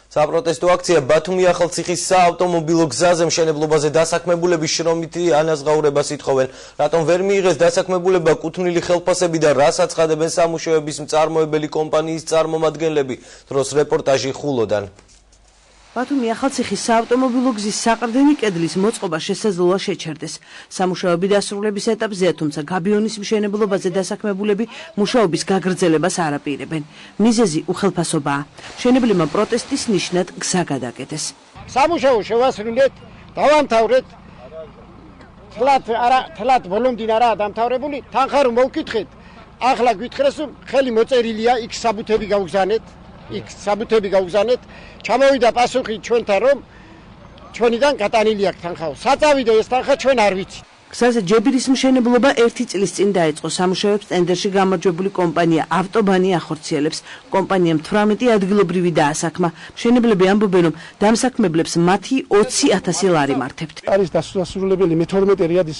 საპროტესტო აქცია ბათუმი ახალციხის საავტომობილო გზაზე მშენებლობაზე დასაქმებულების შრომითი ანაზღაურებას ითხოვენ. Რატომ ვერ მიიღეს დასაქმებულება კუთვნილი ხელფასები და რას აცხადებენ სამუშაოების მწარმოებელი კომპანიის წარმომადგენლები? დროს რეპორტაჟი ხულოდან. ბათუმი ახალციხის საავტომობილო გზის საყრდენი კედლის მოწყობა შესაძლოა შეჩერდეს. სამუშაოები დასრულების ეტაპზეა, თუმცა გაბიონის მშენებლობაზე დასაქმებულები მუშაობის გაგრძელებას არ აპირებენ. მიზეზი უხელფასობაა. მშენებლებმა პროტესტის ნიშნად გზა გადაკეტეს. სამუშაო შევასრულეთ, დავამთავრეთ. თლად ბოლომდინ არაა დამთავრებული, თანხა რომ მოვკითხეთ. ახლა გვითხრეს, რომ ხელი მოწერილია, იქ საბუთები გავგზავნეთ. ჩამოვიდა პასუხი ჩვენთან, რომ ჩვენიდან გატანილი აქვს თანხაო. საწავიდა ეს თანხა ჩვენ არ ვიცით. გზაზე ჯებირის მშენებლობა 1 წლის წინ დაიწყო. სამუშაოებს ტენდერში გამარჯვებული კომპანია ავტობანი ახორციელებს. კომპანიამ 18 ადგილობრივი დაასაქმა. მშენებლები ამბობენ, რომ დამსაქმებლებს მათი 20,000 ლარი მართებთ. არის დასასრულებელი მე-12 რიადის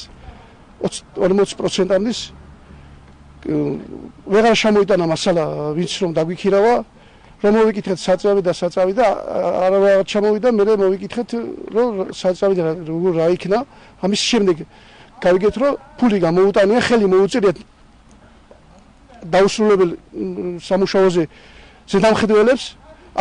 40%-ამდე. ვეღარ შემოიტანა მასალა, ვინც რომ დაგვიქირავა. რომ მოვიკითხეთ საწავი და არა ჩამოვიდა, მე მოვიკითხეთ რომ საწავი და როგორ რა იქნა. ამის შემდეგ გავიგეთ რომ ფული გამოუტანია, ხელი მოუწერიათ დაუსრულებელ სამუშაოზე ზედამხედველებს,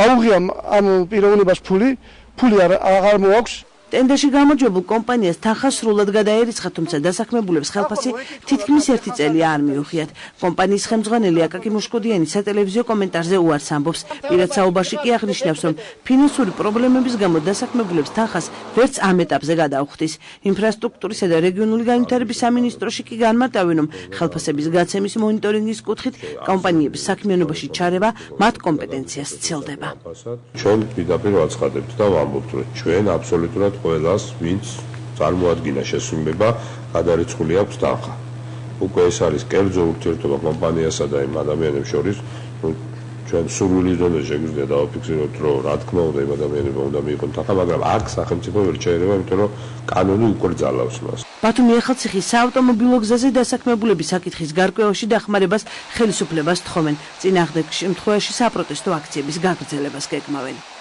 აუღია ამ პიროვნებას ფული აღარ მოაქვს. ტენდერში გამარჯვებულ კომპანიას თანხა სრულად გადაერიცხა, თუმცა დასაქმებულებს ხელფასი თითქმის 1 წელი არ მიუღიათ. კომპანიის ხელმძღვანელი აკაკი მუშკოდიანი სატელევიზიო კომენტარზე უარს ამბობს. პირად საუბარში კი აღნიშნავს, რომ ფინანსური პრობლემების გამო დასაქმებულებს თანხას ვერც ამ ეტაპზე გადაუხდის. ინფრასტრუქტურისა და რეგიონული განვითარების სამინისტროში კი განმარტავენ, რომ ხელფასების გაცემის მონიტორინგის კუთხით კომპანიების საქმიანობაში ჩარევა მათ კომპეტენციას სცილდება. ჩვენ პირდაპირ ვაცხადებთ და ვამბობთ, რომ ჩვენ აბსოლუტურად ყველას, ვინც წარმოადგინა შესრულება, გადარიცხული აქვს თანხა. უკვე ეს არის კერძო ურთიერთობა კომპანიასა და იმ ადამიანებს შორის, ჩვენ სურვილის დონეზე შეგვიძლია დავაფიქსიროთ, რომ რა თქმა უნდა იმ ადამიანებმა უნდა მიიღონ თანხა, მაგრამ აქ სახელმწიფო ვერ ჩაერევა, იმიტომ რომ კანონი უკრძალავს მას. ბათუმი ახალციხის საავტომობილო გზაზე დასაქმებულების საკითხის გარკვევაში დახმარებას ხელისუფლებას თხოვენ. წინააღმდეგ შემთხვევაში საპროტესტო აქციების გაგრძელებას გეკმავენ.